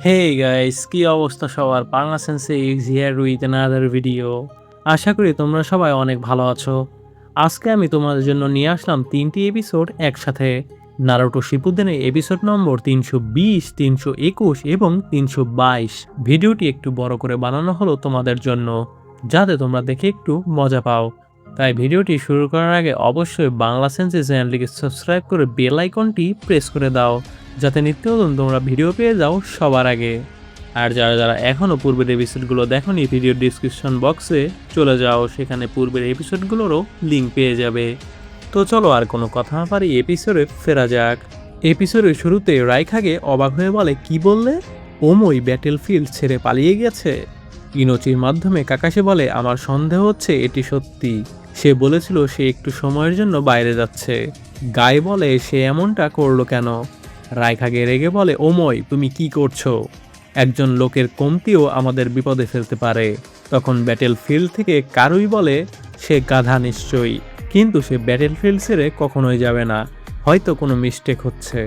Hey guys, কি অবস্থা সবার? Bangla sense is here with another video. আশা করি তোমরা সবাই অনেক ভালো আছো। আজকে আমি তোমাদের জন্য নিয়ে আসলাম ৩টি এপিসোড একসাথে। নারুটো শিপুদেনের এপিসোড নম্বর ৩২০, ৩২১ এবং ৩২২। ভিডিওটি একটু বড় করে বানানো হলো তোমাদের জন্য, যাতে তোমরা দেখে একটু মজা পাও। তাই ভিডিওটি শুরু করার আগে অবশ্যই বাংলা সেন্সে চ্যানেলটিকে সাবস্ক্রাইব করে বেল আইকনটি প্রেস করে দাও, যাতে নিত্য নতুন তোমরা ভিডিও পেয়ে যাও সবার আগে। আর যারা যারা এখনও পূর্বের এপিসোডগুলো দেখোনি, ভিডিও ডিসক্রিপশন বক্সে চলে যাও, সেখানে পূর্বের এপিসোডগুলোরও লিঙ্ক পেয়ে যাবে। তো চলো আর কোনো কথা না পারি, এপিসোডে ফেরা যাক। এপিসোডের শুরুতে রাইখাগে অবাক হয়ে বলে, কি বললে? ওমই ব্যাটেলফিল্ড ছেড়ে পালিয়ে গেছে? ইনোচির মাধ্যমে কাকাশি বলে, আমার সন্দেহ হচ্ছে এটি সত্যি। সে বলেছিল সে একটু সময়ের জন্য বাইরে যাচ্ছে। গাই বলে, সে এমনটা করলো কেন? রাইখাগে রেগে বলে, ওমই তুমি কি করছো? একজন লোকের কমতিও আমাদের বিপদে ফেলতে পারে। তখন ব্যাটেলফিল্ড থেকে কারুই বলে, সে গাধা নিশ্চয়ই, কিন্তু সে ব্যাটেলফিল্ড ছেড়ে কখনোই যাবে না, হয়তো কোনো মিস্টেক হচ্ছে।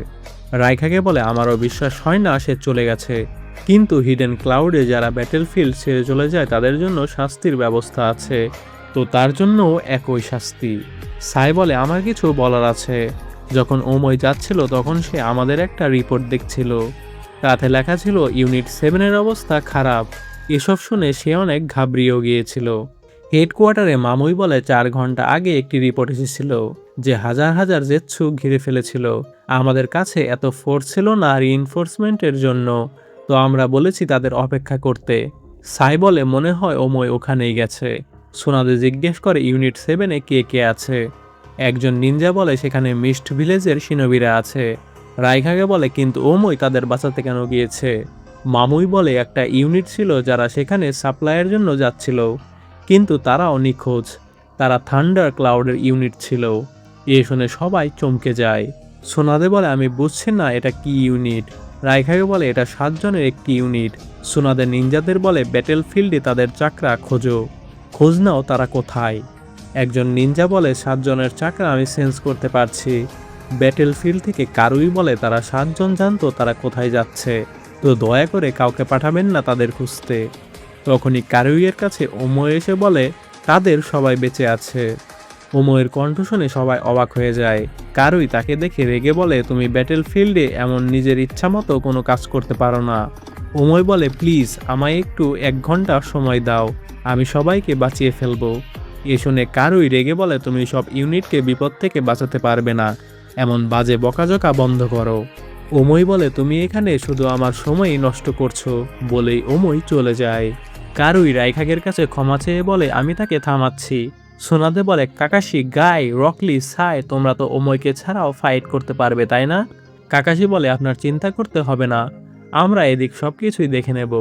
রাইখাগে বলে, আমারও বিশ্বাস হয় না সে চলে গেছে, কিন্তু হিডেন ক্লাউডে যারা ব্যাটেলফিল্ড ছেড়ে চলে যায় তাদের জন্য শাস্তির ব্যবস্থা আছে, তো তার জন্যও একই শাস্তি। সাই বলে, আমার কিছু বলার আছে। যখন ওমই যাচ্ছিল তখন সে আমাদের একটা রিপোর্ট দেখছিল, তাতে লেখা ছিল ইউনিট 7-এর অবস্থা খারাপ। এসব শুনে সে অনেক ঘাবড়িয়েও গিয়েছিল। হেডকোয়ার্টারে মামুই বলে, 4 ঘন্টা আগে একটি রিপোর্ট এসেছিল যে হাজার হাজার জেৎসু ঘিরে ফেলেছিল। আমাদের কাছে এত ফোর্স ছিল না রিইনফোর্সমেন্টের জন্য, তো আমরা বলেছি তাদের অপেক্ষা করতে। সাই বলে, মনে হয় ওমই ওখানেই গেছে। সোনাদে জিজ্ঞেস করে, ইউনিট 7-এ কে কে আছে? একজন নিনজা বলে, সেখানে মিস্ট ভিলেজের শিনবিরা আছে। রাইখাগে বলে, কিন্তু ওমই তাদের বাঁচাতে কেন গিয়েছে? মামুই বলে, একটা ইউনিট ছিল যারা সেখানে সাপ্লাইয়ের জন্য যাচ্ছিল, কিন্তু তারাও নিখোঁজ। তারা থান্ডার ক্লাউডের ইউনিট ছিল। এ শুনে সবাই চমকে যায়। সোনাদে বলে, আমি বুঝছি না এটা কি ইউনিট। রাইখাগে বলে, এটা 7 জনের একটি ইউনিট। সোনাদে নিনজাদের বলে, ব্যাটেলফিল্ডে তাদের চাকরা খোঁজো, খোঁজ নাও তারা কোথায়। একজন নিনজা বলে, 7 জনের চাকরা আমি সেন্স করতে পারছি। ব্যাটেলফিল্ড থেকে কারুই বলে, তারা 7 জন জানতো তারা কোথায় যাচ্ছে, তো দয়া করে কাউকে পাঠাবেন না তাদের খুঁজতে। তখনই কারুইয়ের কাছে ওমই এসে বলে, তাদের সবাই বেঁচে আছে। ওমইয়ের কণ্ঠ শুনে সবাই অবাক হয়ে যায়। কারুই তাকে দেখে রেগে বলে, তুমি ব্যাটেলফিল্ডে এমন নিজের ইচ্ছা মতো কোনো কাজ করতে পারো না। ওমই বলে, প্লিজ আমায় একটু 1 ঘন্টা সময় দাও, আমি সবাইকে বাঁচিয়ে ফেলবো। এ শুনে কারুই রেগে বলে, তুমি সব ইউনিটকে বিপদ থেকে বাঁচাতে পারবে না, এমন বাজে বকাঝকা বন্ধ করো। ওমই বলে, তুমি এখানে শুধু আমার সময়ই নষ্ট করছো, বলেই ওমই চলে যায়। কারুই রাইখাগের কাছে ক্ষমা চেয়ে বলে, আমি তাকে থামাচ্ছি। সোনাদে বলে, কাকাশি, গাই, রকলি, সাই, তোমরা তো ওমইকে ছাড়াও ফাইট করতে পারবে তাই না? কাকাশি বলে, আপনার চিন্তা করতে হবে না, আমরা এদিক সব কিছুই দেখে নেব।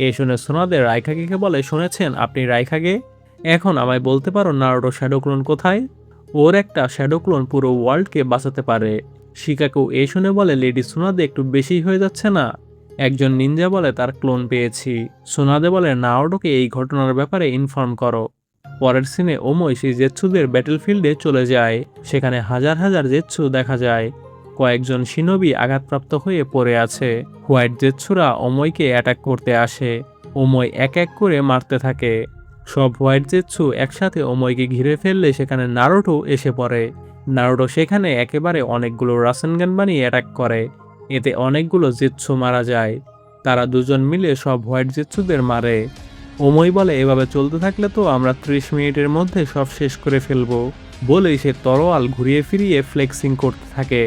এ শুনে সোনাদে রাইখাগেকে বলে, শুনেছেন আপনি রাইখাগে? এখন আমায় বলতে পারো নারুটো শ্যাডো ক্লোন কোথায়? ওর একটা শ্যাডো ক্লোন পুরো ওয়ার্ল্ডকে বাঁচাতে পারে। শিকাকু এ শুনে বলে, লেডি সোনাদে একটু বেশি হয়ে যাচ্ছে না? একজন নিনজা বলে, তার ক্লোন পেয়েছি। সোনাদে বলে, নারুটোকে এই ঘটনার ব্যাপারে ইনফর্ম করো। পরের সিনে ওমই সেই জেৎসুদের ব্যাটেলফিল্ডে চলে যায়। সেখানে হাজার হাজার জেৎসু দেখা যায়। কয়েকজন শিনবি আঘাতপ্রাপ্ত হয়ে পড়ে আছে। হোয়াইট জেৎসুরা ওমইকে অ্যাটাক করতে আসে। ওমই এক এক করে মারতে থাকে। সব হোয়াইট জেৎসু একসাথে ওমইকে ঘিরে ফেললে সেখানে নারুটো এসে পড়ে। নারুটো সেখানে একেবারে অনেকগুলো রাসেনগান বানিয়ে অ্যাটাক করে। এতে অনেকগুলো জেৎসু মারা যায়। তারা দুজন মিলে সব হোয়াইট জেৎসুদের মারে। ওমই বলে, এভাবে চলতে থাকলে তো আমরা 30 মিনিটের মধ্যে সব শেষ করে ফেলবো, বলেই সে তরোয়াল ঘুরিয়ে ফিরিয়ে ফ্লেক্সিং করতে থাকে।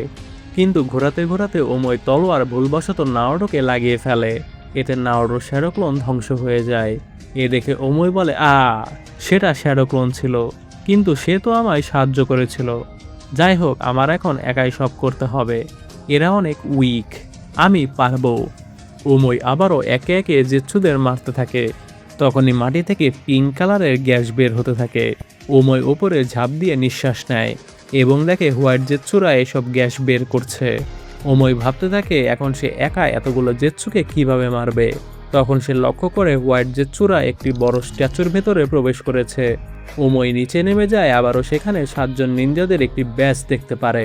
কিন্তু ঘোরাতে ঘোরাতে ওমই তলোয়ার ভুলবশত নারুটোকে লাগিয়ে ফেলে। এতে নারুটোর শ্যাডো ক্লোন ধ্বংস হয়ে যায়। এ দেখে ওমই বলে, সেটা শ্যাডো ক্লোন ছিল, কিন্তু সে তো আমায় সাহায্য করেছিল। যাই হোক, আমার এখন একাই সব করতে হবে, এরা অনেক উইক, আমি পারবো। ওমই আবারও একে একে জেৎসুদের মারতে থাকে। তখনই মাটি থেকে পিঙ্ক কালারের গ্যাস বের হতে থাকে। ওমই ওপরে ঝাঁপ দিয়ে নিঃশ্বাস নেয় এবং দেখে হোয়াইট জেৎসুরা এসব গ্যাস বের করছে। ওমই ভাবতে থাকে এখন সে একা এতগুলো জেৎসুকে কিভাবে মারবে। তখন সে লক্ষ্য করে হোয়াইট জেৎসুরা একটি বড় স্ট্যাচুর ভেতরে প্রবেশ করেছে। ওমই নিচে নেমে যায়, আবারও সেখানে 7 জন নিনজাদের একটি ব্যাচ দেখতে পারে।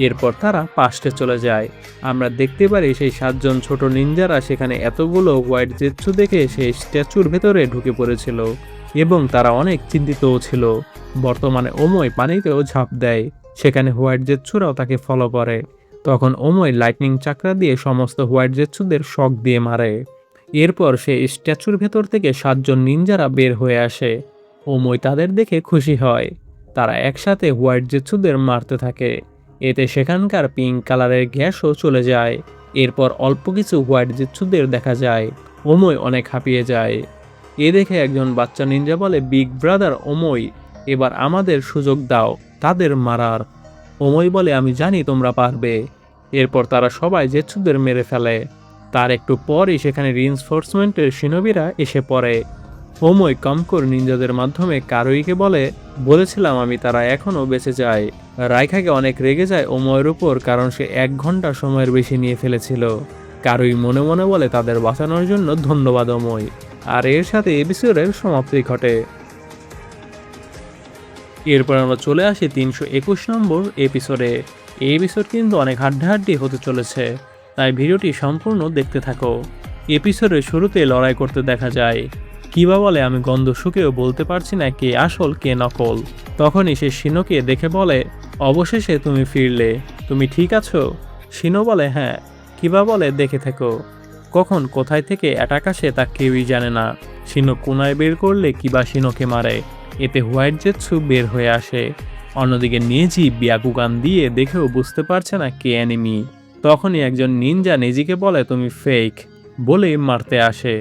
এরপর তারা পাস্টে চলে যায়। আমরা দেখতে পারি সেই 7 জন ছোট নিনজারা সেখানে এতগুলো হোয়াইট জেটসু দেখে সেই স্ট্যাচুর ভেতরে ঢুকে পড়েছিল এবং তারা অনেক চিন্তিতও ছিল। বর্তমানে ওমোই পানিতেও ঝাঁপ দেয়, সেখানে হোয়াইট জেটসুরাও তাকে ফলো করে। তখন ওমোই লাইটনিং চাকরা দিয়ে সমস্ত হোয়াইট জেটসুদের শক দিয়ে মারে। এরপর সেই স্ট্যাচুর ভেতর থেকে 7 জন নিনজারা বের হয়ে আসে। ওমোই তাদের দেখে খুশি হয়। তারা একসাথে হোয়াইট জেটসুদের মারতে থাকে। এতে সেখানকার পিঙ্ক কালারের গ্যাসও চলে যায়। এরপর অল্প কিছু হোয়াইট জেটসুদের দেখা যায়। ওমোই অনেক হাঁপিয়ে যায়। এ দেখে একজন বাচ্চা নিনজা বলে, বিগ ব্রাদার ওমোই, এবার আমাদের সুযোগ দাও তাদের মারার। ওমোই বলে, আমি জানি তোমরা পারবে। এরপর তারা সবাই জেটসুদের মেরে ফেলে। তার একটু পরই সেখানে রিইনফোর্সমেন্টের শিনোবিরা এসে পড়ে। ওমোই কমকোর নিনজাদের মাধ্যমে কারুইকে বলেছিলাম আমি, তারা এখনও বেঁচে যায়। রাইখাকে অনেক রেগে যায় ওমোয়ের উপর, কারণ সে 1 ঘন্টা সময়ের বেশি নিয়ে ফেলেছিল। কারুই মনে মনে বলে, তাদের বাঁচানোর জন্য ধন্যবাদ ওমোই। আর এর সাথে এপিসোডের সমাপ্তি ঘটে। এরপর আমরা চলে আসি 321 নম্বর এপিসোডে। এই এপিসোড কিন্তু অনেক হাড্ডাহাড্ডি হতে চলেছে, তাই ভিডিওটি সম্পূর্ণ দেখতে থাকো। এপিসোডের শুরুতে লড়াই করতে দেখা যায়। কিবা বলে, আমি গন্ধ শুকেও বলতে পারছি না কে আসল কে নকল। তখনই সে শিনোকে দেখে বলে, অবশেষে তুমি ফিরলে, তুমি ঠিক আছো? শিনো বলে, হ্যাঁ। কিবা বলে, দেখে থেকো, কখন কোথায় থেকে অ্যাটাক আসে তা কেউই জানে না। শিনো কোনায় বের করলে কিবা শিনোকে মারে। এতে হোয়াইট জেটসু বের হয়ে আসে। অন্যদিকে নেজি ব্যাকুগান দিয়ে দেখেও বুঝতে পারছে না কে অ্যানিমি। তখনই একজন নিনজা নেজিকে বলে, তুমি ফেক, বলে মারতে আসে।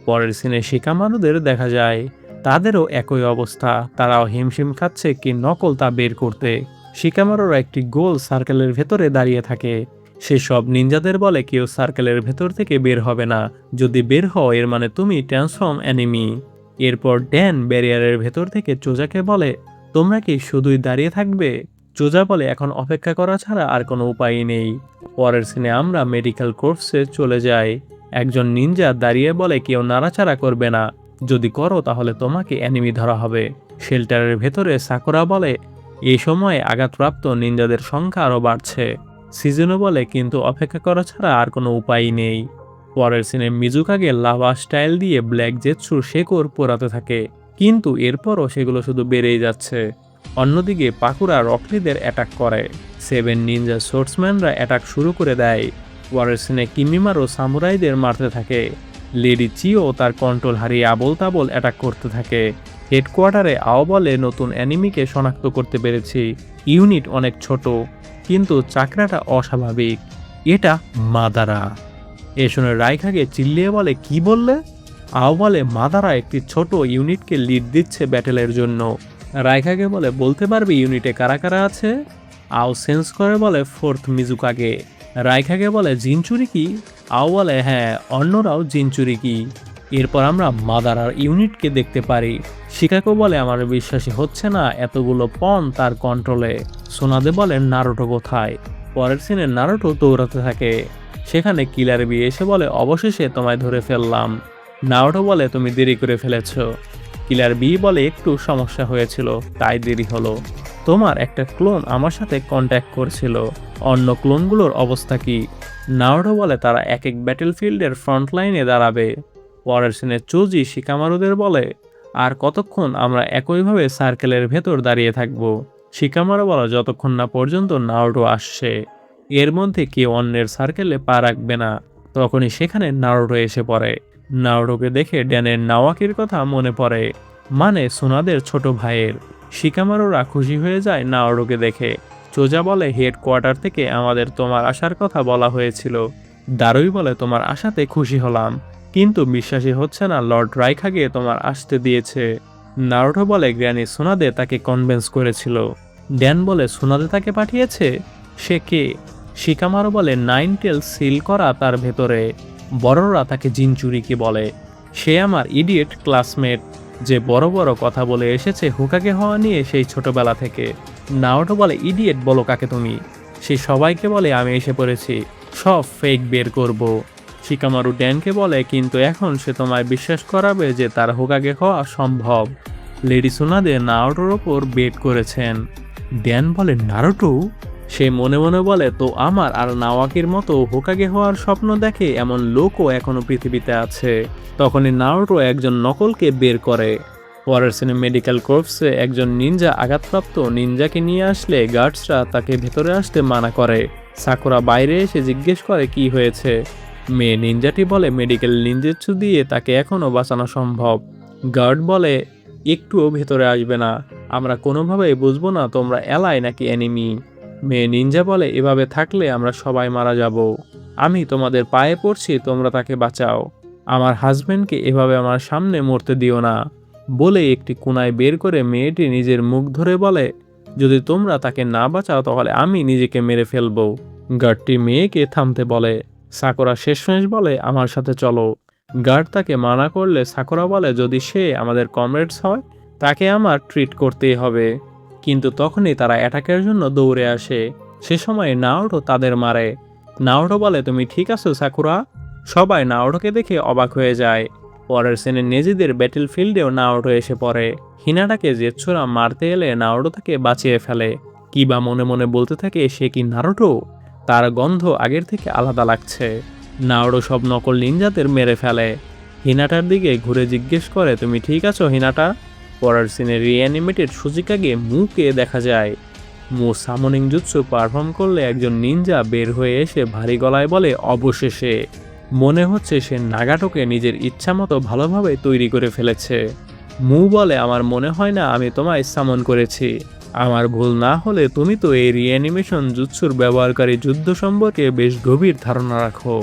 পরের সিনে শিকামারুদের দেখা যায়। তাদেরও একই অবস্থা, তারাও হিমশিম খাচ্ছে কি নকল তা বের করতে। শিকামারুরা একটি গোল সার্কেলের ভেতরে দাঁড়িয়ে থাকে। সে সব নিনজাদের বলে, কেউ সার্কেলের ভেতর থেকে বের হবে না, যদি বের হও এর মানে তুমি ট্রান্সফর্ম অ্যানিমি। এরপর ড্যান ব্যারিয়ারের ভেতর থেকে চোজাকে বলে, তোমরা কি শুধুই দাঁড়িয়ে থাকবে? চোজা বলে, এখন অপেক্ষা করা ছাড়া আর কোনো উপায় নেই। পরের সিনে আমরা মেডিকেল কোর্সে চলে যাই। একজন নিনজা দাঁড়িয়ে বলে, কেউ নাড়াচাড়া করবে না, যদি করো তাহলে তোমাকে অ্যানিমি ধরা হবে। শেল্টারের ভেতরে সাকুরা বলে, এই সময়ে আঘাতপ্রাপ্ত নিনজাদের সংখ্যা আরও বাড়ছে। সিজনও বলে, কিন্তু অপেক্ষা করা ছাড়া আর কোনো উপায় নেই। পরের সিনে মিজুকাগে লাভা স্টাইল দিয়ে ব্ল্যাক জেটসুর শেকড় পোড়াতে থাকে, কিন্তু এরপরও সেগুলো শুধু বেড়েই যাচ্ছে। অন্যদিকে পাকুরা রকলিদের অ্যাটাক করে। 7 নিনজা সোর্সম্যানরা অ্যাটাক শুরু করে দেয়। পরের সিনে কিমিমারও সামুরাইদের মারতে থাকে। লেডি চিও তার কন্ট্রোল হারিয়ে আবল তাবল অ্যাটাক করতে থাকে। হেডকোয়ার্টারে আও বলে, নতুন অ্যানিমিকে শনাক্ত করতে পেরেছি। ইউনিট অনেক ছোট, কিন্তু চাকরাটা অস্বাভাবিক, এটা মাদারা। এ শুনে রাইখাকে চিল্লিয়ে বলে, কি বললে? আও বলে, মাদারা একটি ছোট ইউনিটকে লিড দিচ্ছে ব্যাটেলের জন্য। রাইখাকে বলে, বলতে পারবি ইউনিটে কারা কারা আছে? আও সেন্স করে বলে, 4th মিজুকাগে। রাইখাকে বলে, জিনচুরি কি? আও বলে, হ্যাঁ, অন্যরাও জিনচুরি কি। এরপর আমরা মাদারার ইউনিটকে দেখতে পারি। শিকাগো বলে, আমার বিশ্বাসই হচ্ছে না এতগুলো পণ তার কন্ট্রোলে। সোনাদে বলে, নারুটো কোথায়? পরের সিনে নারুটো দৌড়াতে থাকে। সেখানে কিলার বি এসে বলে, অবশেষে তোমায় ধরে ফেললাম। নারুটো বলে, তুমি দেরি করে ফেলেছ। কিলার বি বলে, একটু সমস্যা হয়েছিল তাই দেরি হলো। তোমার একটা ক্লোন আমার সাথে কন্ট্যাক্ট করছিল, অন্য ক্লোনগুলোর অবস্থা কি? নারুটো বলে, তারা এক এক ব্যাটেলফিল্ডের ফ্রন্ট লাইনে দাঁড়াবে। পরের সিনে চোজি শিকামারুদের বলে, আর কতক্ষণ আমরা একইভাবে সার্কেলের ভেতর দাঁড়িয়ে থাকব? শিকামারু বলে, যতক্ষণ না পর্যন্ত নারুটো আসছে। এর মধ্যে কেউ অন্যের সার্কেলে পা রাখবে না। তখনই সেখানে নারুটো এসে পড়ে। নারুটোকে দেখে ড্যানের নাওয়াকির কথা মনে পড়ে, মানে সোনাদের ছোট ভাইয়ের। শিকামারুরা খুশি হয়ে যায় নারুটোকে দেখে। চোজা বলে, হেডকোয়ার্টার থেকে আমাদের তোমার আসার কথা বলা হয়েছিল। দারুই বলে, তোমার আশাতে খুশি হলাম, কিন্তু বিশ্বাসই হচ্ছে না লর্ড রাইখাগে তোমার আসতে দিয়েছে। নারুটো বলে, গ্র্যানি সোনাদে তাকে কনভিন্স করেছিল। ড্যান বলে, সোনাদে তাকে পাঠিয়েছে? সে কে? শিকামারু বলে, 9 টেল সিল করা তার ভেতরে। বড়রা তাকে জিনচুরিকে বলে। সে আমার ইডিয়েট ক্লাসমেট, যে বড় বড় কথা বলে এসেছে হোকাগে হওয়া নিয়ে সেই ছোটবেলা থেকে। নারুটো বলে, ইডিয়েট বলো কাকে তুমি? সে সবাইকে বলে, আমি এসে পড়েছি, সব ফেক বের করব। শিকামারু ড্যানকে বলে, কিন্তু এখন সে তোমায় বিশ্বাস করাবে যে তার হোকাগে হওয়া সম্ভব। লেডি সোনাদে নারুটোর ওপর বেট করেছেন। ড্যান বলে, নারুটো? সে মনে মনে বলে, তো আমার আর নাওয়াকির মতো হোকাগে হওয়ার স্বপ্ন দেখে এমন লোকও এখনো পৃথিবীতে আছে। তখনই নারুটো একজন নকলকে বের করে। পরের সিনে মেডিকেল কর্পসে একজন নিনজা আঘাতপ্রাপ্ত নিনজাকে নিয়ে আসলে গার্ডসরা তাকে ভেতরে আসতে মানা করে। সাকুরা বাইরে এসে জিজ্ঞেস করে কি হয়েছে। মেয়ে নিনজাটি বলে মেডিকেল নিনজেৎসু দিয়ে তাকে এখনও বাঁচানো সম্ভব। গার্ড বলে একটুও ভেতরে আসবে না, আমরা কোনোভাবেই বুঝবো না তোমরা এলাই নাকি এনিমি। মেয়ে নিনজা বলে এভাবে থাকলে আমরা সবাই মারা যাব, আমি তোমাদের পায়ে পড়ছি, তোমরা তাকে বাঁচাও, আমার হাজবেন্ডকে এভাবে আমার সামনে মরতে দিও না। বলে একটি কোণায় বের করে মেয়েটি নিজের মুখ ধরে বলে, যদি তোমরা তাকে না বাঁচাও তাহলে আমি নিজেকে মেরে ফেলবো। গার্ডটি মেয়েকে থামতে বলে। সাকুরা শেষমেশ বলে আমার সাথে চলো। গার্ড তাকে মানা করলে সাকুরা বলে যদি সে আমাদের কমরেডস হয় তাকে আমার ট্রিট করতেই হবে। কিন্তু তখনই তারা অ্যাটাকের জন্য দৌড়ে আসে। সে সময় নাওটো তাদের মারে। নাওটো বলে তুমি ঠিক আছো সাকুরা? সবাই নাওটোকে দেখে অবাক হয়ে যায়। পরের সিনে নেজিদের ব্যাটেলফিল্ডেও নাওটো এসে পড়ে। হিনাটাকে জেৎসুরা মারতে এলে নাওটো তাকে বাঁচিয়ে ফেলে। কিবা মনে মনে বলতে থাকে সে কি নারুটো? তার গন্ধ আগের থেকে আলাদা লাগছে। নাওটো সব নকল নিনজাদের মেরে ফেলে। হিনাটার দিকে ঘুরে জিজ্ঞেস করে তুমি ঠিক আছো হিনাটা? পরের সিনে রিঅ্যানিমেটেড সুজিকাগে মুকে দেখা যায়। মু সামনিং জুৎসু পারফর্ম করলে একজন নিনজা বের হয়ে এসে ভারী গলায় বলে অবশেষে। মনে হচ্ছে সে নাগাটোকে নিজের ইচ্ছামতো ভালোভাবে তৈরি করে ফেলেছে। মু বলে আমার মনে হয় না আমি তোমায় সামন করেছি। আমার ভুল না হলে তুমি তো এই রিঅ্যানিমেশন জুৎসুর ব্যবহারকারী যুদ্ধ সম্পর্কে বেশ গভীর ধারণা রাখো।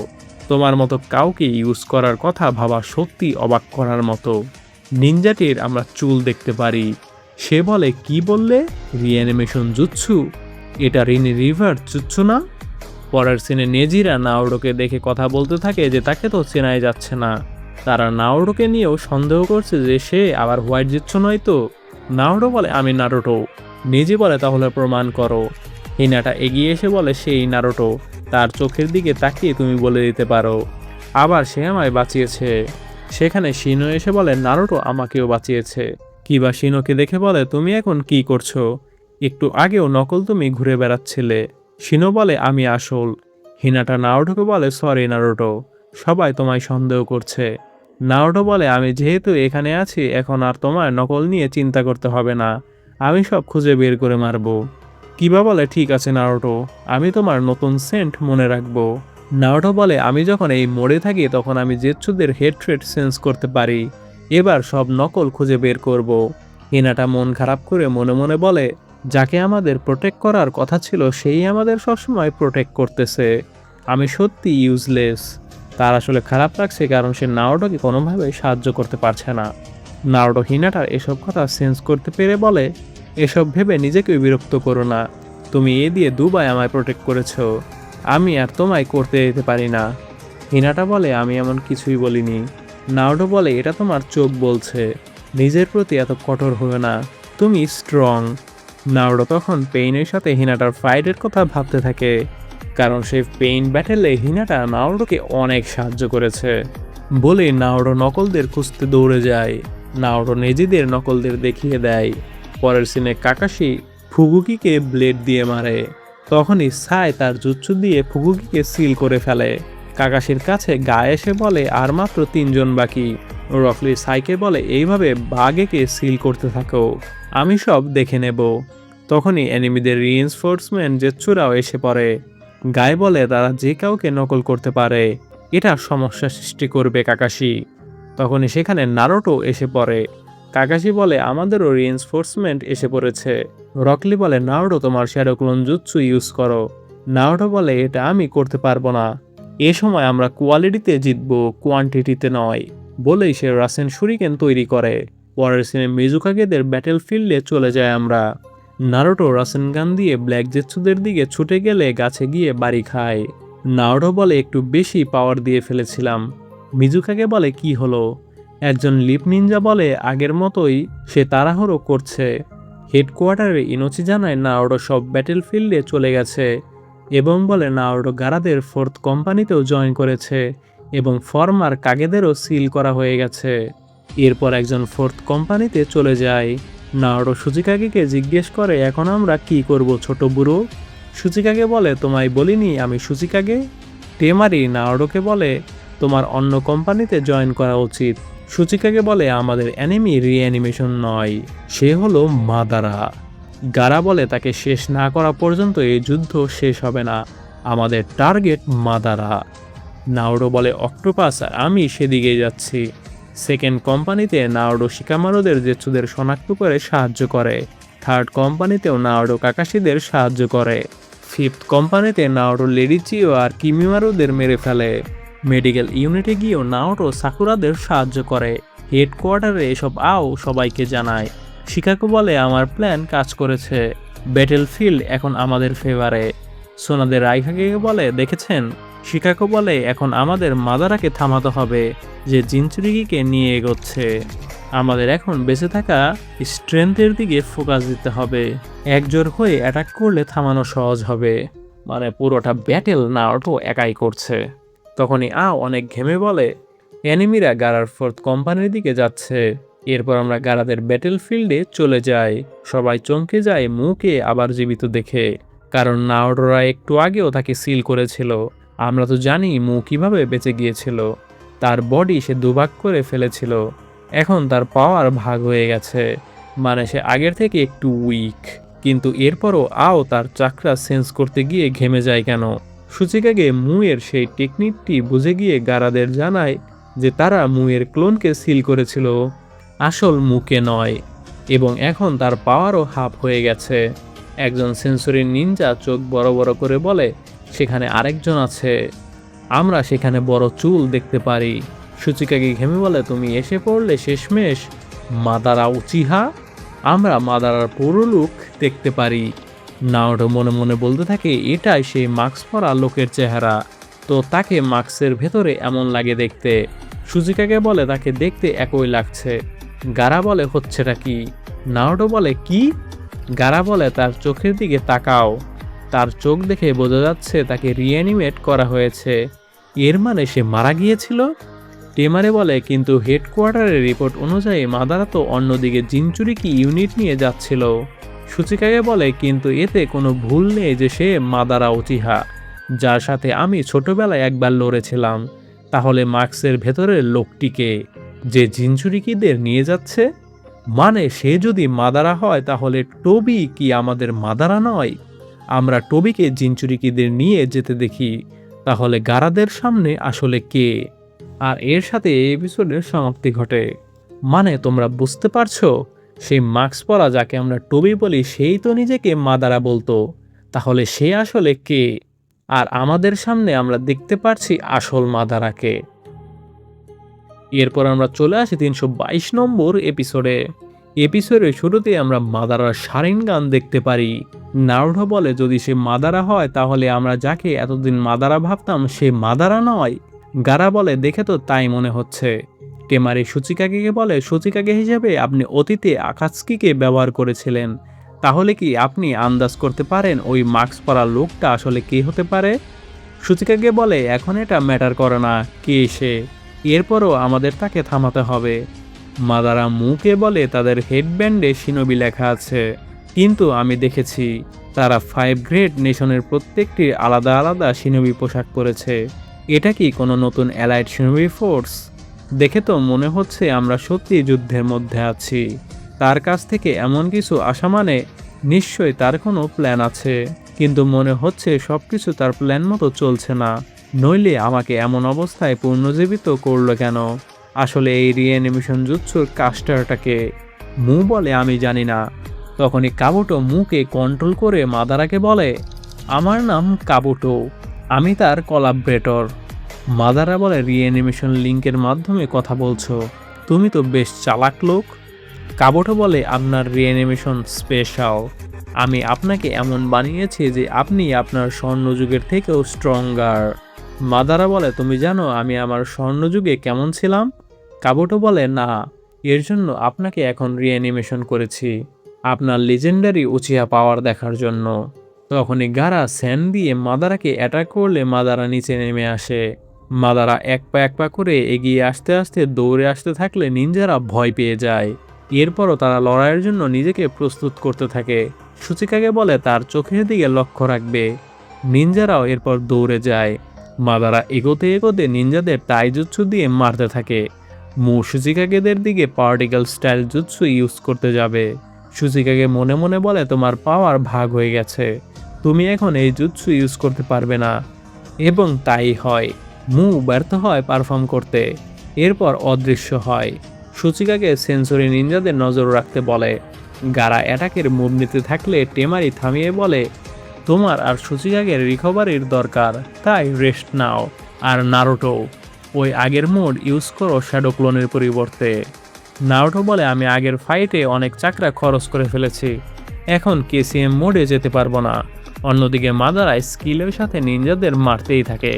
তোমার মতো কাউকে ইউজ করার কথা ভাবা সত্যি অবাক করার মতো। নিনজাটির আমরা চুল দেখতে পারি। সে বলে কি বললে? রিঅ্যানিমেশন জুৎসু? এটা রিভার জুৎসু না? পরের সিনে নেজিরা নাওডোকে দেখে কথা বলতে থাকে যে তাকে তো চেনাই যাচ্ছে না। তারা নাওডোকে নিয়েও সন্দেহ করছে যে সে আবার হোয়াইট জুৎসু নয় তো। নাওডো বলে আমি নারুটো। নেজি বলে তাহলে প্রমাণ করো। হিনাটা এগিয়ে এসে বলে সেই নারুটো, তার চোখের দিকে তাকিয়ে তুমি বলে দিতে পারো। আবার সে আমায় বাঁচিয়েছে। সেখানে শিনো এসে বলে নারুটো আমাকেও বাঁচিয়েছে। কিবা শিনোকে দেখে বলে তুমি এখন কি করছো? একটু আগেও নকল তুমি ঘুরে বেড়াচ্ছিলে। শিনো বলে আমি আসল। হিনাটা নারুটোকে বলে সরি নারুটো, সবাই তোমায় সন্দেহ করছে। নারুটো বলে আমি যেহেতু এখানে আছি এখন আর তোমার নকল নিয়ে চিন্তা করতে হবে না, আমি সব খুঁজে বের করে মারবো। কিবা বলে ঠিক আছে নারুটো, আমি তোমার নতুন সেন্ট মনে রাখবো। নারুটো বলে আমি যখন এই মোড়ে থাকি তখন আমি জেৎসুদের হেট্রেড সেন্স করতে পারি, এবার সব নকল খুঁজে বের করব। হিনাটা মন খারাপ করে মনে মনে বলে যাকে আমাদের প্রোটেক্ট করার কথা ছিল সেই আমাদের সবসময় প্রোটেক্ট করতেছে, আমি সত্যি ইউজলেস। তার আসলে খারাপ লাগছে কারণ সে নারুটোকে কোনোভাবেই সাহায্য করতে পারছে না। নারুটো হিনাটার এসব কথা সেন্স করতে পেরে বলে এসব ভেবে নিজেকে বিরক্ত করো না, তুমি এ দিয়ে দুবাই আমায় প্রোটেক্ট করেছো, আমি আর তোমায় করতে দিতে পারি না। হিনাটা বলে আমি এমন কিছুই বলিনি। নারুটো বলে এটা তোমার চোখ বলছে, নিজের প্রতি এত কঠোর হবে না, তুমি স্ট্রং। নারুটো তখন পেইনের সাথে হিনাটার ফাইটের কথা ভাবতে থাকে, কারণ সেই পেইন ব্যাটেলে হিনাটা নারুটোকে অনেক সাহায্য করেছে। বলে নারুটো নকলদের খুঁজতে দৌড়ে যায়। নারুটো নেজিদের নকলদের দেখিয়ে দেয়। পরের সিনে কাকাশি ফুগুকিকে ব্লেড দিয়ে মারে। তখনই সাই তার জুৎসু দিয়ে ফুগুকিকে সিল করে ফেলে। কাকাশির কাছে গায়ে এসে বলে আর মাত্র 3 জন বাকি। রকলি সাইকে বলে এইভাবে বাঘেকে সিল করতে থাকো, আমি সব দেখে নেব। তখনই এনিমিদের রিইনফোর্সমেন্ট জেৎসুরাও এসে পড়ে। গায়ে বলে তারা যে কাউকে নকল করতে পারে, এটা সমস্যা সৃষ্টি করবে কাকাশি। তখনই সেখানে নারুটো এসে পড়ে। কাকাশি বলে আমাদেরও রিইনফোর্সমেন্ট এসে পড়েছে। রকলি বলে নারুটো তোমার শ্যাডো ক্লোন জুৎসু ইউজ করো। নারুটো বলে এটা আমি করতে পারবো না, এ সময় আমরা কোয়ালিটিতে জিতবো, কোয়ান্টিটিতে নয়। বলেই সে রাসেন শুরিকেন তৈরি করে। পরের সিনে মিজুকাগেদের ব্যাটেলফিল্ডে চলে যায় আমরা। নারুটো রাসেন গান দিয়ে ব্ল্যাক জেৎসুদের দিকে ছুটে গেলে গাছে গিয়ে বাড়ি খায়। নারুটো বলে একটু বেশি পাওয়ার দিয়ে ফেলেছিলাম। মিজুকাগে বলে কি হলো? একজন লিপ নিনজা বলে আগের মতোই সে তাড়াহুড়ো করছে। হেডকোয়ার্টারে ইনোচি জানায় নারুটো সব ব্যাটেলফিল্ডে চলে গেছে এবং বলে নারুটো গারাদের 4th কোম্পানিতেও জয়েন করেছে এবং ফর্মার কাগেদেরও সিল করা হয়ে গেছে। এরপর একজন 4th কোম্পানিতে চলে যায়। নারুটো সুজিকাগেকে জিজ্ঞেস করে এখন আমরা কি করব ছোট বুড়ো? সুচিকাকে বলে তোমায় বলিনি আমি সুচিকাগে। টেমারি নারুটোকে বলে তোমার অন্য কোম্পানিতে জয়েন করা উচিত। সুচিকাকে বলে আমাদের অ্যানিমি রিঅ্যানিমেশন নয়, সে হলো মাদারা। গারা বলে তাকে শেষ না করা পর্যন্ত এই যুদ্ধ শেষ হবে না, আমাদের টার্গেট মাদারা। নারুটো বলে অক্টোপাস আর আমি সেদিকে যাচ্ছি। সেকেন্ড কোম্পানিতে নারুটো শিকামারুদের জেৎসুদের শনাক্ত করে সাহায্য করে। থার্ড কোম্পানিতেও নারুটো কাকাশিদের সাহায্য করে। ফিফথ কোম্পানিতে নারুটো লেডিচিও আর কিমিমারুদের মেরে ফেলে। মেডিকেল ইউনিটে গিয়েও নারুটো সাকুরাদের সাহায্য করে। হেডকোয়ার্টারে এসব সবাইকে জানায়। শিকাগো বলে আমার প্ল্যান কাজ করেছে, ব্যাটেলফিল্ড এখন আমাদের ফেভারে। সোনাদের রাইকাকে বলে দেখেছেন। শিকাগো বলে এখন আমাদের মাদারাকে থামাতে হবে, যে জিনচুরিকিকে নিয়ে এগোচ্ছে। আমাদের এখন বেঁচে থাকা স্ট্রেংথের দিকে ফোকাস দিতে হবে, একজোট হয়ে অ্যাটাক করলে থামানো সহজ হবে। মানে পুরোটা ব্যাটেল নারুটো একাই করছে। তখনই অনেক ঘেমে বলে অ্যানিমিরা গারার ফোর্থ কোম্পানির দিকে যাচ্ছে। এরপর আমরা গারাদের ব্যাটেল ফিল্ডে চলে যাই। সবাই চমকে যায় মুকে আবার জীবিত দেখে, কারণ নারুটোরা একটু আগেও তাকে সিল করেছিল। আমরা তো জানি মু কিভাবে বেঁচে গিয়েছিল, তার বডি সে দুভাগ করে ফেলেছিল। এখন তার পাওয়ার ভাগ হয়ে গেছে, মানে সে আগের থেকে একটু উইক। কিন্তু এরপরও তার চাকরা সেন্স করতে গিয়ে ঘেমে যায় কেন? সুচিকাগে মুয়ের সেই টেকনিকটি বুঝে গিয়ে গারাদের জানায় যে তারা মুয়ের ক্লোনকে সিল করেছিল, আসল মুকে নয়। এবং এখন তার পাওয়ারও হাফ হয়ে গেছে। একজন সেন্সরি নিনজা চোখ বড় বড় করে বলে সেখানে আরেকজন আছে, আমরা সেখানে বড় চুল দেখতে পারি। সুচিকাগে ঘেমে বলে তুমি এসে পড়লে শেষমেশ মাদারা উচিহা, আমরা মাদারার পুরো লুক দেখতে পারি। নারুটো মনে মনে বলতে থাকে এটাই সেই মাস্ক পরা লোকের চেহারা, তো তাকে মাস্কের ভেতরে এমন লাগে দেখতে। সুচিকাগে বলে তাকে দেখতে একই লাগছে। গারা বলে হচ্ছেটা কি? নারুটো বলে কি? গারা বলে তার চোখের দিকে তাকাও, তার চোখ দেখে বোঝা যাচ্ছে তাকে রিঅ্যানিমেট করা হয়েছে, এর মানে সে মারা গিয়েছিল। টেমারে বলে কিন্তু হেডকোয়ার্টারের রিপোর্ট অনুযায়ী মাদারা তো অন্যদিকে জিনচুরিকি ইউনিট নিয়ে যাচ্ছিল। সুচিকাগে বলে কিন্তু এতে কোনো ভুল নেই যে সে মাদারা উচিহা, যার সাথে আমি ছোটবেলায় একবার লড়েছিলাম। তাহলে মাস্কের ভেতরের লোকটিকে যে জিনচুরিকিদের নিয়ে যাচ্ছে, মানে সে যদি মাদারা হয় তাহলে টোবি কি আমাদের মাদারা নয়? আমরা টোবিকে জিনচুরিকিদের নিয়ে যেতে দেখি, তাহলে গারাদের সামনে আসলে কে? আর এর সাথে এই এপিসোডের সমাপ্তি ঘটে। মানে তোমরা বুঝতে পারছো, সেই মাস্ক পরা যাকে আমরা টোবি বলি সেই তো নিজেকে মাদারা বলতো, তাহলে সে আসলে কে? আর আমাদের সামনে আমরা দেখতে পারছি আসল মাদারাকে। এরপর আমরা চলে আসি 322 নম্বর এপিসোডে। এপিসোডের শুরুতে আমরা মাদারার শারিনগান দেখতে পারি। নারুটো বলে যদি সে মাদারা হয় তাহলে আমরা যাকে এতদিন মাদারা ভাবতাম সে মাদারা নয়। গারা বলে দেখে তো তাই মনে হচ্ছে। টেমারি সুচিকাগে বলে সুচিকাগে হিসেবে আপনি অতীতে আকাৎসুকিকে ব্যবহার করেছিলেন, তাহলে কি আপনি আন্দাজ করতে পারেন ওই মাস্ক পরা লোকটা আসলে কে হতে পারে? সুচিকাগে বলে এখন এটা ম্যাটার করে না কে সে, এরপরও আমাদের তাকে থামাতে হবে। মাদারা মুকে বলে তাদের হেডব্যান্ডে শিনোবি লেখা আছে, কিন্তু আমি দেখেছি তারা 5 গ্রেড নেশনের প্রত্যেকটি আলাদা আলাদা শিনোবি পোশাক পরেছে। এটা কি কোনো নতুন অ্যালাইড শিনোবি ফোর্স? দেখে তো মনে হচ্ছে আমরা সত্যি যুদ্ধের মধ্যে আছি। তার কাছ থেকে এমন কিছু আসা মানে নিশ্চয়ই তার কোনো প্ল্যান আছে, কিন্তু মনে হচ্ছে সবকিছু তার প্ল্যান মতো চলছে না, নইলে আমাকে এমন অবস্থায় পুনর্জীবিত করলো কেন? আসলে এই রিঅ্যানিমেশন জুৎসুর কাস্টারটাকে? মু বলে আমি জানি না। তখনই কাবুটো মুকে কন্ট্রোল করে মাদারাকে বলে আমার নাম কাবুটো, আমি তার কোলাবরেটর। মাদারা বলে রিঅ্যানিমেশন লিঙ্কের মাধ্যমে কথা বলছো, তুমি তো বেশ চালাক লোক। কাবুটো বলে আপনার রিঅ্যানিমেশন স্পেশাল, আমি আপনাকে এমন বানিয়েছি যে আপনি আপনার স্বর্ণযুগের থেকেও স্ট্রঙ্গার। মাদারা বলে তুমি জানো আমি আমার স্বর্ণযুগে কেমন ছিলাম? কাবুটো বলে না, এর জন্য আপনাকে এখন রিঅ্যানিমেশন করেছি, আপনার লিজেন্ডারি উচিয়া পাওয়ার দেখার জন্য। তখনই গারা স্যান দিয়ে মাদারাকে অ্যাটাক করলে মাদারা নিচে নেমে আসে। মাদারা এক পা করে এগিয়ে আসতে আসতে দৌড়ে আসতে থাকলে নিনজারা ভয় পেয়ে যায়। এরপরও তারা লড়াইয়ের জন্য নিজেকে প্রস্তুত করতে থাকে। সুচিকাকে বলে তার চোখের দিকে লক্ষ্য রাখবে। নিনজারাও এরপর দৌড়ে যায়। মাদারা এগোতে এগোতে নিনজাদের তাইজুৎসু দিয়ে মারতে থাকে। সুচিকাগেদের দিকে পার্টিকেল স্টাইল জুৎসু ইউজ করতে যাবে। সুচিকাগে মনে মনে বলে তোমার পাওয়ার ভাগ হয়ে গেছে, তুমি এখন এই জুৎসু ইউজ করতে পারবে না। এবং তাই হয়। ব্যর্থ হয় পারফর্ম করতে। এরপর অদৃশ্য হয়। সুচিকাকে সেন্সরি নিনজাদের নজর রাখতে বলে। গারা অ্যাটাকের মুভ নিতে থাকলে টেমারি থামিয়ে বলে তোমার আর সুচিকাগের রিকভারির দরকার, তাই রেস্ট নাও। আর নারুটো, ওই আগের মোড ইউজ করো শ্যাডো ক্লোনের পরিবর্তে। নারুটো বলে আমি আগের ফাইটে অনেক চাকরা খরচ করে ফেলেছি, এখন কেসিএম মোডে যেতে পারবো না। অন্যদিকে মাদারা স্কিলের সাথে নিনজাদের মারতেই থাকে।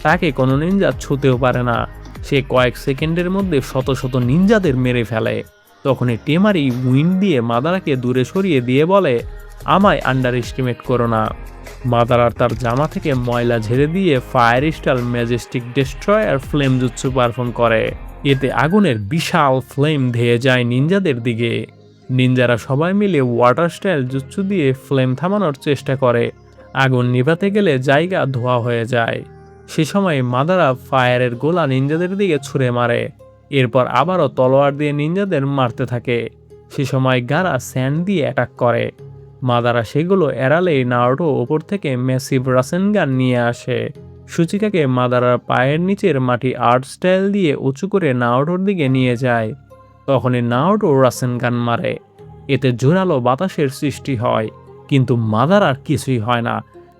তাকে কোনো নিনজা ছুঁতেও পারে না। সে কয়েক সেকেন্ডের মধ্যে শত শত নিনজাদের মেরে ফেলে। তখনই টেমারি উইন্ড দিয়ে মাদারাকে দূরে সরিয়ে দিয়ে বলে আমায় আন্ডার এস্টিমেট করো না। মাদারার তার জামা থেকে ময়লা ঝেড়ে দিয়ে fire style Majestic destroyer flame jutsu perform করে। এতে আগুনের বিশাল ফ্লেম ধেয়ে যায় নিনজাদের দিকে। নিনজারা সবাই মিলে ওয়াটার স্টাইল জুৎসু দিয়ে ফ্লেম থামানোর চেষ্টা করে। আগুন নিভাতে গেলে জায়গা ধোয়া হয়ে যায়। সে সময় মাদারা ফায়ারের গোলা নিনজাদের দিকে ছুঁড়ে মারে। এরপর আবারও তলোয়ার দিয়ে নিনজাদের মারতে থাকে। সে সময় গারা স্যান্ড দিয়ে অ্যাটাক করে। মাদারা সেগুলো এড়ালেই নারুটো ওপর থেকে ম্যাসিভ রাসেনগান নিয়ে আসে। সুচিকাকে মাদারার পায়ের নিচের মাটি আর্ট স্টাইল দিয়ে উঁচু করে নারুটোর দিকে নিয়ে যায়। তখনই নারুটো রাসেনগান মারে। এতে জোরালো বাতাসের সৃষ্টি হয়, কিন্তু মাদারার কিছুই হয় না,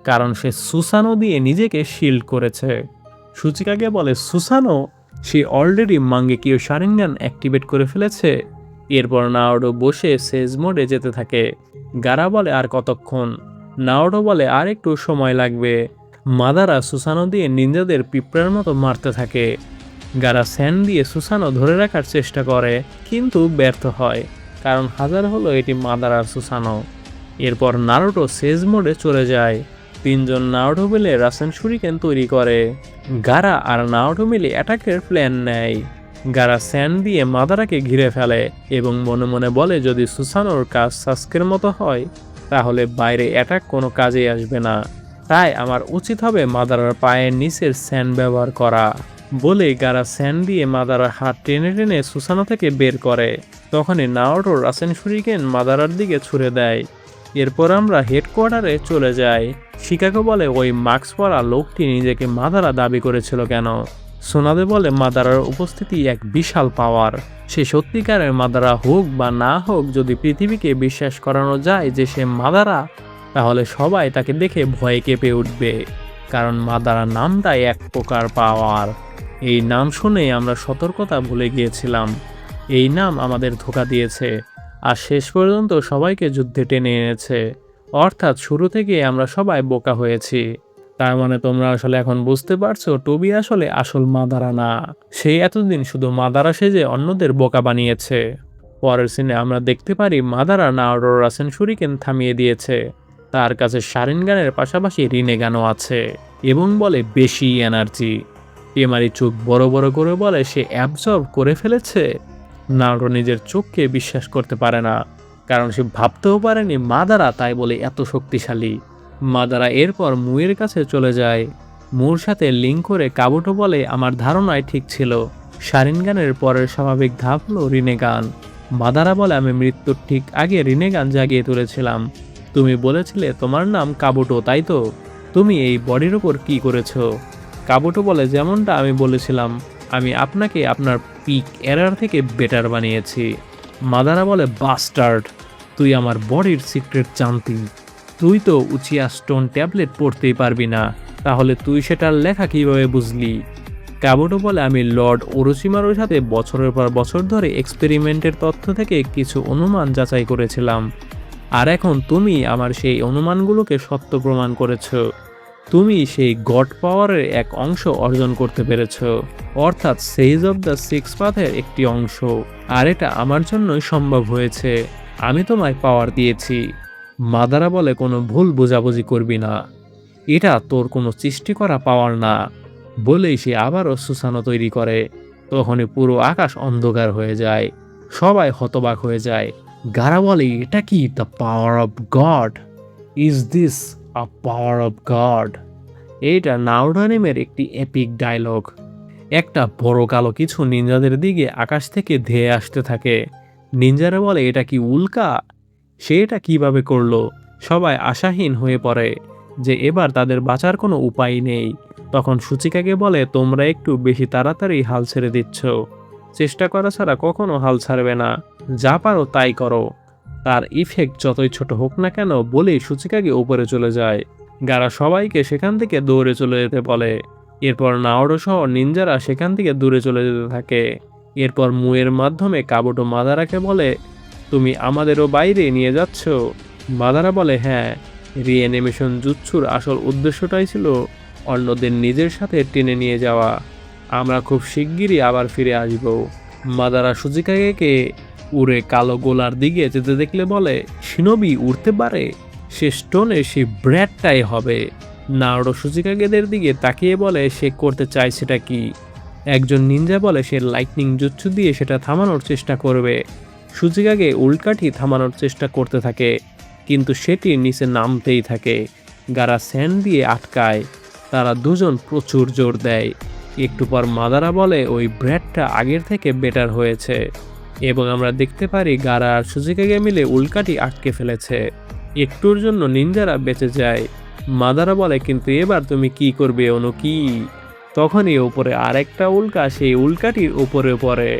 কারণ সে সুসানো দিয়ে নিজেকে শিল্ড করেছে। সুচিকাকে বলে সুসানো, সে অলরেডি মাঙ্গেকিও শারিঙ্গান অ্যাক্টিভেট করে ফেলেছে। এরপর নারুটো বসে সেজ মোডে যেতে থাকে। গারা বলে আর কতক্ষণ? নারুটো বলে আর একটু সময় লাগবে। মাদারা সুসানো দিয়ে নিনজাদের পিঁপড়ার মতো মারতে থাকে। গারা স্যান্ড দিয়ে সুসানো ধরে রাখার চেষ্টা করে, কিন্তু ব্যর্থ হয়, কারণ হাজার হলো এটি মাদারার সুসানো। এরপর নারুটো সেজ মোডে চলে যায়। তিনজন নারুটো মিলে রাসেন শুরিকেন তৈরি করে। গারা আর নারুটো মিলে অ্যাটাকের প্ল্যান নেয়। গারা স্যান্ড দিয়ে মাদারাকে ঘিরে ফেলে এবং মনে মনে বলে যদি সুসানোর কাজ সাস্কের মতো হয় তাহলে বাইরে অ্যাটাক কোনো কাজেই আসবে না, তাই আমার উচিত হবে মাদারার পায়ের নিচের স্যান্ড ব্যবহার করা। বলে গারা স্যান্ড দিয়ে মাদারার হাত টেনে টেনে সুসানো থেকে বের করে। তখনই নারুটো রাসেন শুরিকেন মাদারার দিকে ছুড়ে দেয়। এরপর আমরা হেডকোয়ার্টারে চলে যাই। শিকাগো বলে ওই মাস্ক পরা লোকটি নিজেকে মাদারা দাবি করেছিল কেন? সোনাদে বলে মাদারার উপস্থিতি এক বিশাল পাওয়ার। সে সত্যিকারের মাদারা হোক বা না হোক, যদি পৃথিবীকে বিশ্বাস করানো যায় যে সে মাদারা, তাহলে সবাই তাকে দেখে ভয়ে কেঁপে উঠবে, কারণ মাদারা নামটাই এক প্রকার পাওয়ার। এই নাম শুনে আমরা সতর্কতা ভুলে গিয়েছিলাম। এই নাম আমাদের ধোঁকা দিয়েছে আর শেষ পর্যন্ত সবাইকে যুদ্ধে টেনে এনেছে। অর্থাৎ শুরু থেকে আমরা সবাই বোকা হয়েছি। তার মানে তোমরা আসলে এখন বুঝতে পারছো টবি আসলে আসল মাদারা না। সে এতদিন শুধু মাদারা সেজে অন্যদের বোকা বানিয়েছে। পরের সিনে আমরা দেখতে পারি মাদারা নারুটোর রাসেন শুরিকেন থামিয়ে দিয়েছে। তার কাছে শারিনগানের পাশাপাশি রিনেগানও আছে এবং বলে বেশি এনার্জি। টেমারি চোখ বড় বড় করে বলে সে অ্যাবজর্ব করে ফেলেছে। নারুটো নিজের চোখকে বিশ্বাস করতে পারে না, কারণ সে ভাবতেও পারেনি মাদারা তাই বলে এত শক্তিশালী। মাদারা এরপর মুয়ের কাছে চলে যায়। মুর সাথে লিঙ্ক করে কাবুটো বলে আমার ধারণায় ঠিক ছিল, শারিনগানের পরের স্বাভাবিক ধাপ হলো রিনেগান। মাদারা বলে আমি মৃত্যুর ঠিক আগে রিনেগান জাগিয়ে তুলেছিলাম। তুমি বলেছিলে তোমার নাম কাবুটো, তাই তো? তুমি এই বডির ওপর কি করেছো? কাবুটো বলে যেমনটা আমি বলেছিলাম, আমি আপনাকে আপনার পিক এরার থেকে বেটার বানিয়েছি। মাদারা বলে বাস্টার্ড, তুই আমার বডির সিক্রেট জানতি। তুই তো উচিয়া স্টোন ট্যাবলেট পড়তেই পারবি না, তাহলে তুই সেটার লেখা কিভাবে বুঝলি? কাবুটো বলে আমি লর্ড ওরোচিমারুর সাথে বছরের পর বছর ধরে এক্সপেরিমেন্টের তথ্য থেকে কিছু অনুমান যাচাই করেছিলাম, আর এখন তুমি আমার সেই অনুমানগুলোকে সত্য প্রমাণ করেছো। তুমি সেই গড পাওয়ারের এক অংশ অর্জন করতে পেরেছ, অর্থাৎ সেজ অব দ্য সিক্স পাথের একটি অংশ, আর এটা আমার জন্যই সম্ভব হয়েছে। আমি তোমায় পাওয়ার দিয়েছি। মাদারা বলে কোনো ভুল বোঝাবুঝি করবি না, এটা তোর কোনো সৃষ্টি করা পাওয়ার না। বলেই সে আবারও সুসানো তৈরি করে। তখনই পুরো আকাশ অন্ধকার হয়ে যায়। সবাই হতবাক হয়ে যায়। গারা বলে, এটা কি the power of god? Is this a power of god? এইটা নারুটো অ্যানিমের একটি এপিক ডায়লগ। একটা বড় কালো কিছু নিনজাদের দিকে আকাশ থেকে ধেয়ে আসতে থাকে। নিনজারা বলে, এটা কি উল্কা? সে এটা কিভাবে করলো? সবাই আশাহীন হয়ে পড়ে যে এবার তাদের বাঁচার কোনো উপায় নেই। তখন সুচিকাকে বলে, তোমরা একটু বেশি তাড়াতাড়ি হাল ছেড়ে দিচ্ছ। চেষ্টা করা ছাড়া কখনো হাল ছাড়বে না। যা পারো তাই করো। তার ইফেক্ট যতই ছোট হোক না কেন বলেই সুচিকাকে উপরে চলে যায়। গারা সবাইকে সেখান থেকে দৌড়ে চলে যেতে বলে। এরপর নাওরো সহ নিনজারা সেখান থেকে দূরে চলে যেতে থাকে। এরপর মুয়ের মাধ্যমে কাবুটো মাদারাকে বলে, তুমি আমাদেরও বাইরে নিয়ে যাচ্ছ? মাদারা বলে, হ্যাঁ। রিঅ্যানিমেশন জুৎসুর আসল উদ্দেশ্যটাই ছিল অন্যদের নিজের সাথে টেনে নিয়ে যাওয়া। আমরা খুব শিগগিরই আবার ফিরে আসব। মাদারা সুচিকাকে উড়ে কালো গোলার দিকে যেতে দেখলে বলে, শিনোবি উড়তে পারে? সে স্টোনে সে ব্র্যাডটাই হবে। নারুটো সুচিকাগেদের দিকে তাকিয়ে বলে, সে করতে চায় সেটা কি? একজন নিনজা বলে, সে লাইটনিং জুৎসু দিয়ে সেটা থামানোর চেষ্টা করবে। সুচিকাগে উল্কাটি থামানোর চেষ্টা করতে থাকে, কিন্তু সেটি নিচে নামতেই থাকে। গারা স্যান্ড দিয়ে আটকায়। তারা দুজন প্রচুর জোর দেয়। একটু পর মাদারা বলে, ওই ব্র্যাডটা আগের থেকে বেটার হয়েছে। এবং আমরা দেখতে পারি গারা আর সুচিকাগে মিলে উল্কাটি আটকে ফেলেছে। একটুর জন্য নিনজারা বেঁচে যায়। মাদারা বলে, কিন্তু এবার তুমি কি করবে অনুকি? তখনই উপরে আরেকটা উল্কা সেই উল্কাটির উপরে পড়ে।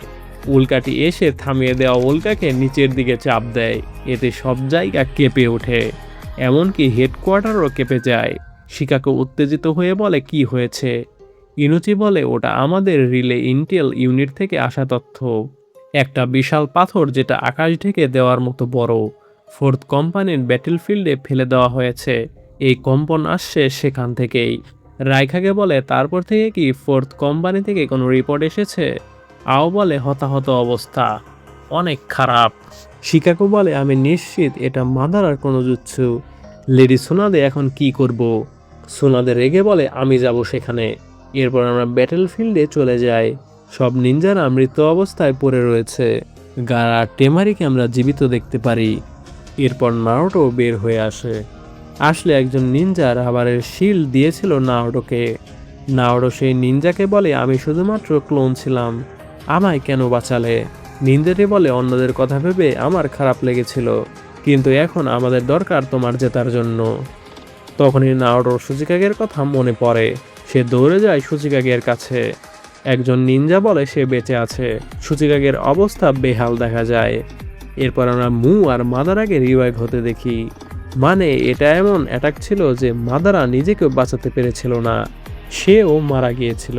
উল্কাটি এসে থামিয়ে দেওয়া উল্কাকে নিচের দিকে চাপ দেয়। এতে সব জায়গা কেঁপে ওঠে, এমনকি হেডকোয়ার্টারও কেঁপে যায়। শিকাগো উত্তেজিত হয়ে বলে, কি হয়েছে? ইনুচি বলে, ওটা আমাদের রিলে ইন্টেল ইউনিট থেকে আসা তথ্য। একটা বিশাল পাথর যেটা আকাশ ঢেকে দেওয়ার মতো বড়, ফোর্থ কোম্পানির ব্যাটেলফিল্ডে ফেলে দেওয়া হয়েছে। এই কম্পন আসছে সেখান থেকেই। রাইখাগে বলে, তারপর থেকে কি ফোর্থ কোম্পানি থেকে কোনো রিপোর্ট এসেছে? আও বলে, হতাহত অবস্থা, অনেক খারাপ। শিকাগো বলে, আমি নিশ্চিত এটা মাদারার কোনো জুৎসু। লেডি সোনাদে এখন কি করব? সোনাদে রেগে বলে, আমি যাব সেখানে। এরপর আমরা ব্যাটেলফিল্ডে চলে যাই। সব নিনজারা মৃত অবস্থায় পড়ে রয়েছে। গারা টেমারিকে আমরা জীবিত দেখতে পারি। এরপর নারুটো বের হয়ে আসে। আসলে একজন নিনজা রাবারের শিল্ড দিয়েছিল নারুটোকে। নারুটো সেই নিনজাকে বলে, আমি শুধুমাত্র ক্লোন ছিলাম, আমায় কেন বাঁচালে? নিনজাটি বলে, অন্যদের কথা ভেবে আমার খারাপ লেগেছিল, কিন্তু এখন আমাদের দরকার তোমার জেতার জন্য। তখনই নারুটোর সুচিকাগের কথা মনে পড়ে। সে দৌড়ে যায় সুচিকাগের কাছে। একজন নিনজা বলে সে বেঁচে আছে। সুচিকাগের অবস্থা বেহাল দেখা যায়। এরপর আমরা মু আর মাদারাকে রিভাইভ হতে দেখি। মানে এটা এমন অ্যাটাক ছিল যে মাদারা নিজেকেও বাঁচাতে পেরেছিল না, সেও মারা গিয়েছিল।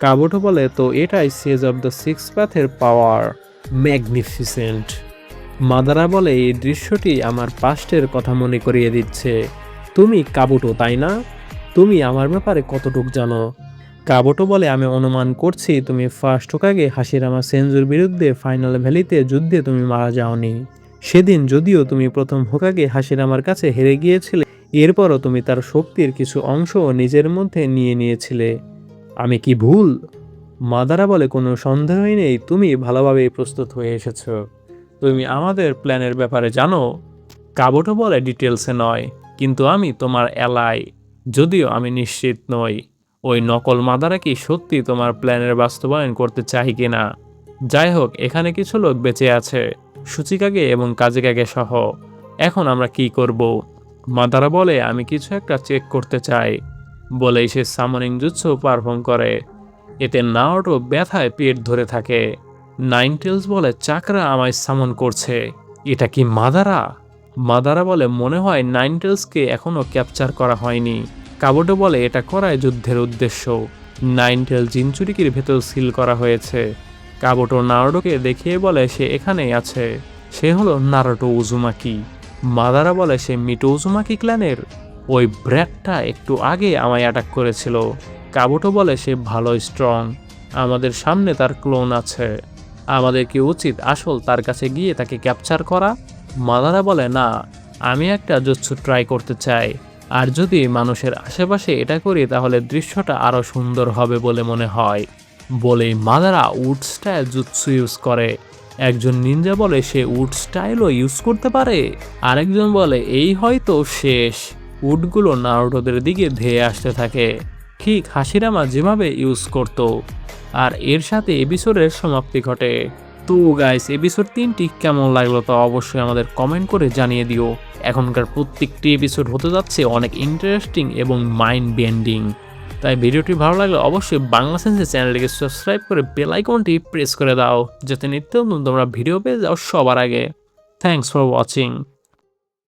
কাবুটো বলে, তো এটাই সেজ অফ দ্য সিক্স পাথের পাওয়ার, ম্যাগনিফিসেন্ট। মাদারা বলে, এই দৃশ্যটি আমার পাস্টের কথা মনে করিয়ে দিচ্ছে। তুমি কাবুটো, তাই না? তুমি আমার ব্যাপারে কতটুক জানো? কাবুটো বলে, আমি অনুমান করছি তুমি ফার্স্ট হোকাগে হাশিরামা সেনজুর বিরুদ্ধে ফাইনাল ভ্যালিতে যুদ্ধে তুমি মারা যাওনি। সেদিন যদিও তুমি প্রথম হোকাগে হাশিরামার কাছে হেরে গিয়েছিলে, এরপরও তুমি তার শক্তির কিছু অংশ নিজের মধ্যে নিয়ে নিয়েছিলে। আমি কি ভুল? মাদারা বলে, কোনো সন্দেহই নেই, তুমি ভালোভাবেই প্রস্তুত হয়ে এসেছো। তুমি আমাদের প্ল্যানের ব্যাপারে জানো? কাবুটো বলে, ডিটেলসে নয়, কিন্তু আমি তোমার অ্যালাই। যদিও আমি নিশ্চিত নই ওই নকল মাদারা কি সত্যি তোমার প্ল্যানের বাস্তবায়ন করতে চাই কিনা। যাই হোক, এখানে কিছু লোক বেঁচে আছে, সুচিকাগে এবং কাজিকাগে সহ। এখন আমরা কি করব? মাদারা বলে, আমি কিছু একটা চেক করতে চাই। বলেই সে সামনিং জুৎসু পারফর্ম করে। এতে নারুটো ব্যথায় পেট ধরে থাকে। নাইনটেলস বলে, চাকরা আমায় সামন করছে। এটা কি মাদারা? মাদারা বলে, মনে হয় নাইনটেলসকে এখনো ক্যাপচার করা হয়নি। কাবুটো বলে, এটা করাই যুদ্ধের উদ্দেশ্য। নাইনটেল জিনচুরিকির ভেতর সিল করা হয়েছে। কাবুটো নারুটোকে দেখিয়ে বলে, সে এখানেই আছে। সে হলো নারুটো উজুমাকি। মাদারা বলে, সে মিটো উজুমাকি ক্ল্যানের। ওই ব্র্যাডটা একটু আগে আমায় অ্যাটাক করেছিল। কাবুটো বলে, সে ভালো স্ট্রং, আমাদের সামনে তার ক্লোন আছে। আমাদের কি উচিত আসল তার কাছে গিয়ে তাকে ক্যাপচার করা? মাদারা বলে, না, আমি একটা জুৎসু ট্রাই করতে চাই, আর যদি মানুষের আশেপাশে এটা করি তাহলে দৃশ্যটা আরও সুন্দর হবে বলে মনে হয়। বলেই Madara wood style jutsu use করে একজন নিনজা বলে সে উড স্টাইলও ইউজ করতে পারে, আরেকজন বলে এই হয়তো শেষ। উডগুলো নারুটোদের দিকে ধেয়ে আসতে থাকে, ঠিক হাশিরামা যেভাবে ইউজ করত। আর এর সাথে এপিসোডের সমাপ্তি ঘটে। তো গাইস, এপিসোড 3টি কেমন লাগলো তা অবশ্যই আমাদের কমেন্ট করে জানিয়ে দিও। এখনকার প্রত্যেকটি এপিসোড হতে যাচ্ছে অনেক ইন্টারেস্টিং এবং মাইন্ড বেন্ডিং। তাই ভিডিওটি ভালো লাগলে অবশ্যই বাংলা সেন্সে চ্যানেলটিকে সাবস্ক্রাইব করে বেল আইকনটি প্রেস করে দাও, যাতে নিত্য নতুন তোমরা ভিডিও পেয়ে যাও সবার আগে। Thanks for watching.